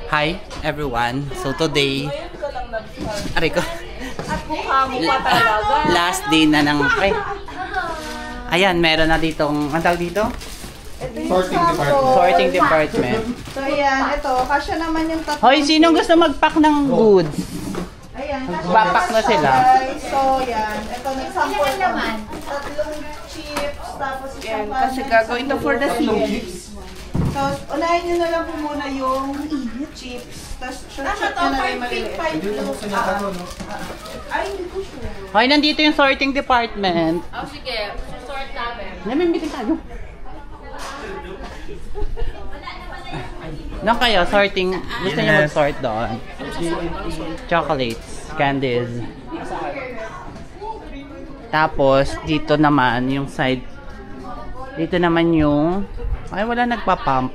Hi everyone. So today, aray ko. At mukha mo pa talaga. Last day na ng ayan, meron na ditong antag dito. Sorting department. So ayan, ito, kasya naman yung tatlong. Hoy, sinong gusto mag-pack ng goods? Ayan, Magpapack na sila. So yan, ito nag-sample naman. Tatlong chips, tapos isang Kasi gagawin to for the season. So, unahin nyo na lang po muna yung chips. Tapos, short-short nyo na lang yung maliliit. Ay, hindi ko sure. Hoy, nandito yung sorting department. Oh, sige. Sort namin. Namimitin tayo. Nang kayo, sorting, gusto niyo mag-sort doon? Chocolates, candies. Tapos, dito naman, yung side, dito naman yung, ay wala nagpa-pump.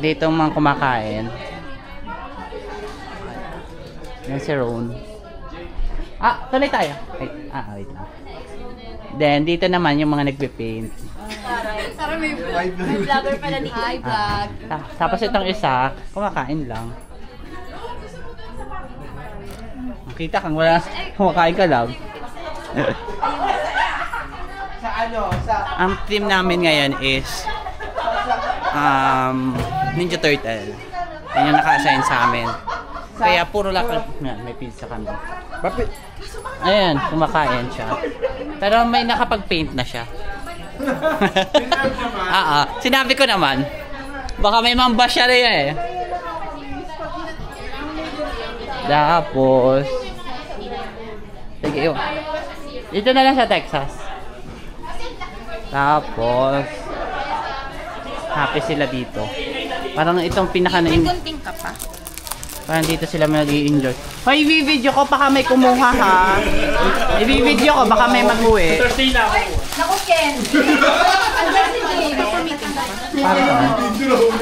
Dito mga kumakain. Yan si Ron. Ah, tuloy tayo. Wait lang. Then, dito naman yung mga nagpe-paint. Sarang may vlogger pala ni Hi Vlog. Tapos itong isa, kumakain lang. Kita kang wala, kumakain ka lang. Ang team namin ngayon is Ninja Turtle. Yan yung naka-assign sa amin. Kaya puro lakad. May pizza kami. Ayan, kumakain siya. Pero may nakapag-paint na siya. Sinabi ko naman. Baka may mamba siya rin eh. Tapos sige yun. Dito na lang sa Texas. Tapos happy sila dito. Parang itong pinaka na Kunting ka pa. parang dito sila mag-i-enjoy. Hoy, i-video ko baka may kumuha ha. I-video ko baka may mag-uwi. Naku, Ken! Andiyan si Jay. Nagpa-meeting ka pa. Parang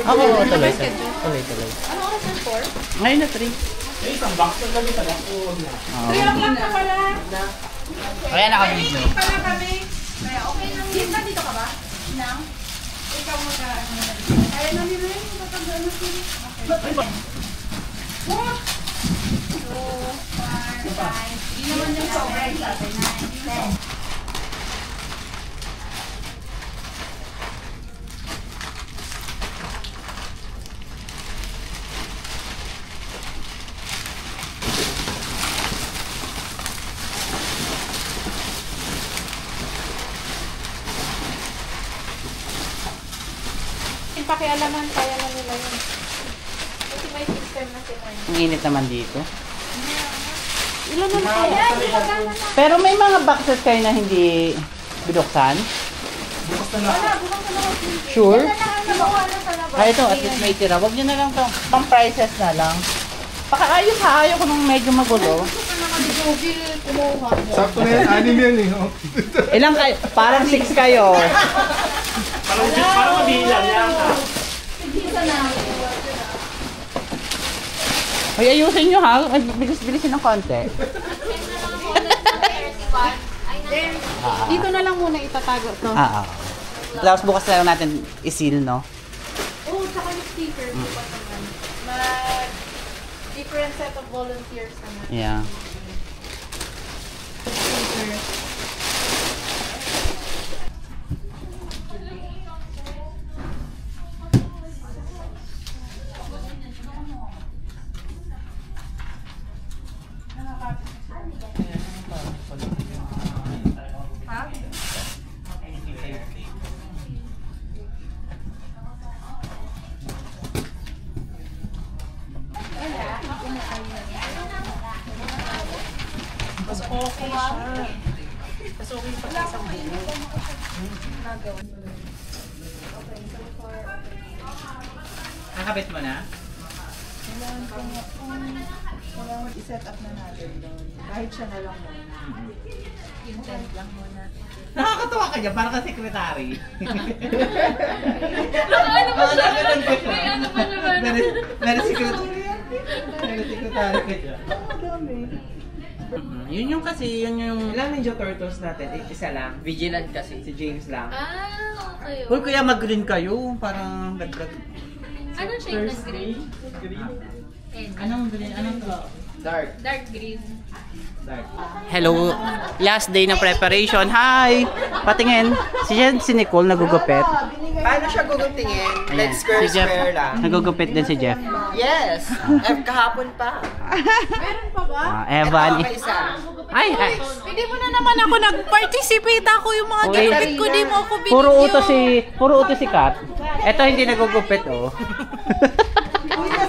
ako, tuloy. Ano oras ng 4? Ngayon na 3. Isang box na lang ito. 3 o'clock na pala. Kaya naka-video. Pala kami. Kaya okay lang. Yes, nandito ka ba? Nang? Ikaw mag-ano na. Kaya na nila yun. Matanda na sila. Okay. What? 2, 4, 5. Hindi naman yung sobrang sa atin. 9, 10. Pakialaman, kaya na nila yun. Kasi may system na sila. Ang init naman dito. Ilan na kaya? Pero may mga boxes kayo na hindi binuksan? Sure? Ito, at least may tira. Huwag nyo na lang ito. Pang prices na lang. Pakaayos ha, ayaw ko nung medyo magulo. Sakto na yan, anim yan eh. Ilang kayo? Parang 6 kayo. Parang mabilang yan. Hoy, ayusin nyo ha. Bilis-bilisin ng konti. Dito na lang muna itatago to. Tapos bukas na lang natin isil, no? Oo, tsaka yung sticker. Different set of volunteers naman. Yeah. Mas okay siya. Mas okay pa sa isang buo. Kakabit mo na? Kailangan i-set up na natin doon. Kahit siya na lang muna. Intent lang muna. Nakakatawa ka dyan, parang ka sekretary. Ano ba siya? May ano ba naman? Meron sekretary yan. Meron sekretary ka dyan. Yun yung kasi, yun yung... Ilang Ninja Turtles natin? Isa lang. Vigilant kasi. Si James lang. Ah, okay. Uy, kaya mag-green kayo. Parang dagdag. Anong shade ng green? Anong green? Anong Dark. Dark green. Dark. Hello, last day ng preparation. Hi! Patingin. Si Nicole nagugupit. Paano siya guguntingin? Ayan, Let's square si Jeff. square lang. Nagugupit din si Jeff. Yes! Kahapon pa. Meron pa ba? Evan. Ito, isa. Ay, Hindi mo na naman ako nag-participate ako yung mga Okay. ginupit ko, di mo ako binigyan. puro utos si Kat. Ito hindi nagugupit, oh.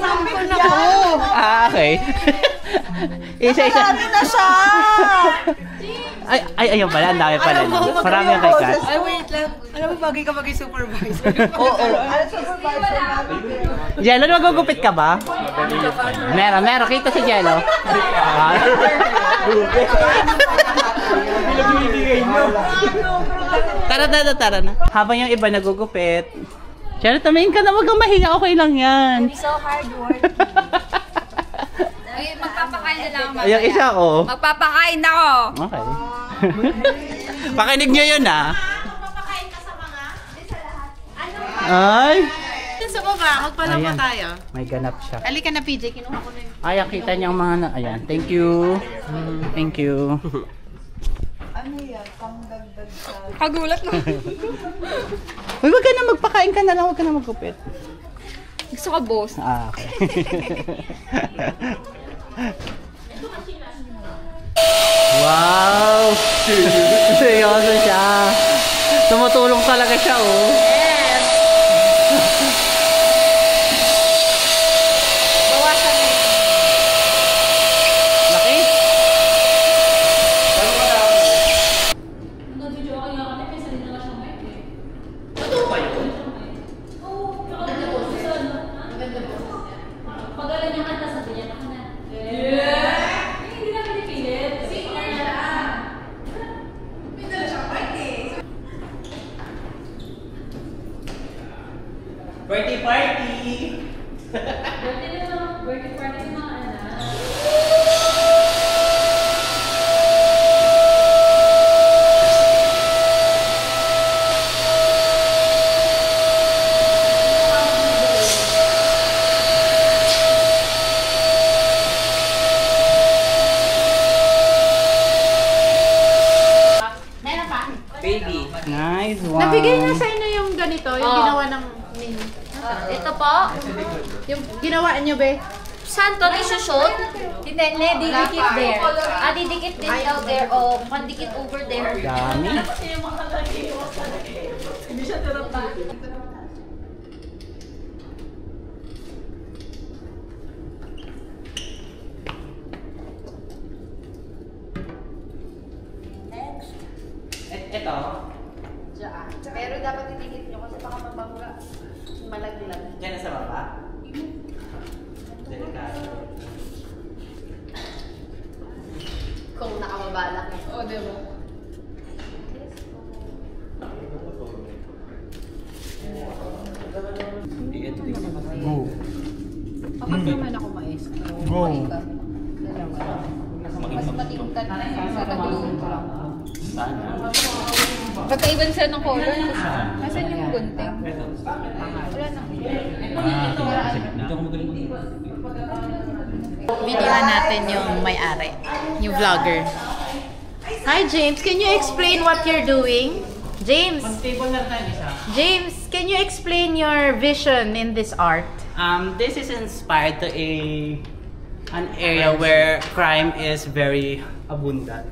Sampol na ko. Okay. Isa-isa. Marami na siya. Ayun pala, ang dami pala. Marami ang kay Kat. Ay, wait lang. Alam mo, bagay ka maging supervisor. Oo. Jello, magugupit ka ba? Meron. Kita si Jello. Tara na. Habang yung iba nagugupit. Jello, tamayin ka na. Huwag kang mahiya. Okay lang yan. So hard work. Ay, magpapakain na lang ako. Yung isa, oh. Magpapakain ako. Okay. Pakinig nyo yun, ah. Papakain ka sa mga? Ay. Sa baba, magpalama Ayan. tayo. May ganap siya. Halika na, PJ. Kinuha ko na yun. Ay, kita niya ang mga ayan. Thank you. Thank you. Kagulat na. Uy, wag ka na magpakain ka na lang. Wag ka na magkupit. Gusto ka, boss. Okay. Wow! Seryoso siya. Tumutulong talaga siya, oh. Bawasan mo. Laki. Birthday party! Birthday party ng mga anak. Meron pa? Baby. Nice one. Nabigay na sa inyo yung ganito, yung ginawa ng ninyo. Ito po. Yung ginawa niyo, be? Saan to isushoot? Hindi, didikit there. Didikit din daw there. O, pandikit over there. Dami. Ito. Pero dapat didikit nyo kasi baka mabangga. Malaglag. Diyan sa baba. Delikado. Kung nakababalak. O, diba? Go. Kapag naman ako maestro. Go. Mas matingkad sa kagulong ko lang. Sana. Pagkaiban sila ng color. Nasaan yung gunting? Wala na. Videoan natin yung may-ari. Yung vlogger. Hi, James. Can you explain what you're doing? James. Table na tayo isa. James, can you explain your vision in this art? This is inspired to an area where crime is very abundant.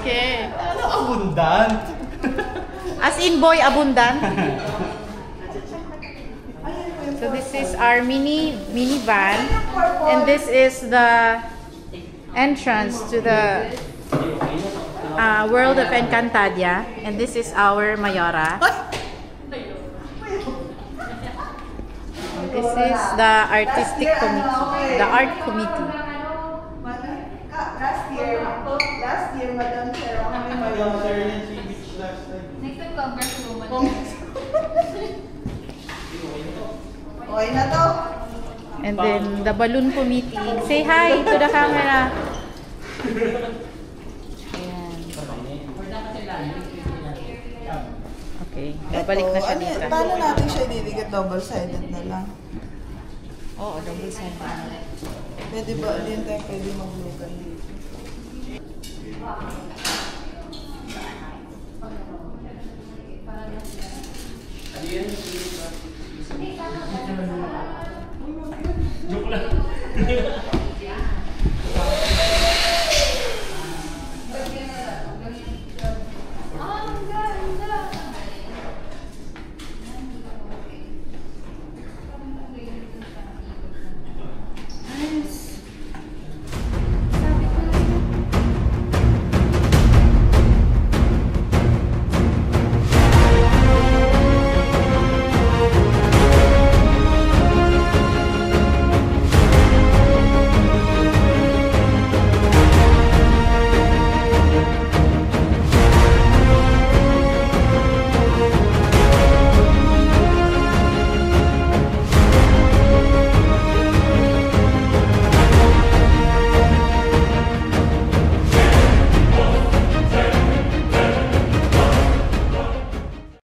Okay. Ano abundant? As in boy abundant. So this is our minivan, and this is the entrance to the World of Encantadia, and this is our Mayora. This is the artistic committee, the art committee. Last year, Madam Chair, kami Next time, congresswoman. Okay na to. And then the balloon committee. Say hi to the camera. Ayan. Okay. Okay. Babalik na siya dito. Paano natin siya didikit? Double-sided na lang. Oo, double-sided. Pwede ba? Hindi tayo pwede mag-local dito. Joke lang.